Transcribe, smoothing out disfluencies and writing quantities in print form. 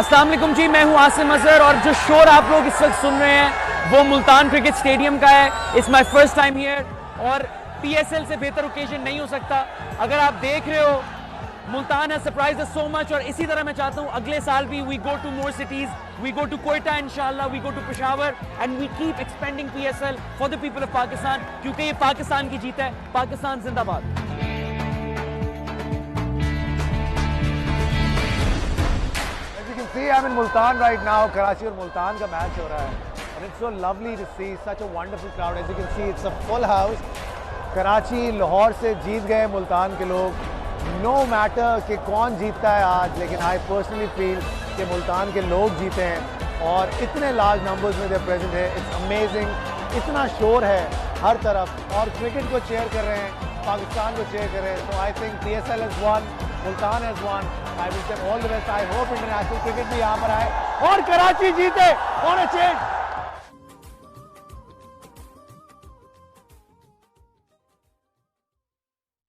अस्सलाम वालेकुम जी, मैं हूं आसिम अजहर और जो शोर आप लोग इस वक्त सुन रहे हैं वो मुल्तान क्रिकेट स्टेडियम का है। It's my first time here और पीएसएल से बेहतर ओकेजन नहीं हो सकता। अगर आप देख रहे हो, Multan has surprised us so much और इसी तरह मैं चाहता हूं अगले साल भी we go to more cities, we go to Quetta इंशाल्लाह, we go to Peshawar and we keep expanding PSL for the people of Pakistan, क्योंकि ये पाकिस्तान की जीत है। पाकिस्तान जिंदाबाद। See, I'm in Multan right now. Karachi और मुल्तान का मैच हो रहा है and it's so lovely to see such a wonderful crowd. As you can see, it's a full house. Karachi Lahore से जीत गए मुल्तान के लोग। No matter कि कौन जीतता है आज, लेकिन I personally feel कि मुल्तान के लोग जीते हैं और इतने large numbers में they're present है। It's amazing. इतना शोर है हर तरफ और क्रिकेट को चेयर कर रहे हैं, पाकिस्तान को चेयर कर रहे हैं। So I think PSL has won. Multan has won. I wish them all the best. I hope international cricket भी यहाँ पर आए और कराची जीते। On a change.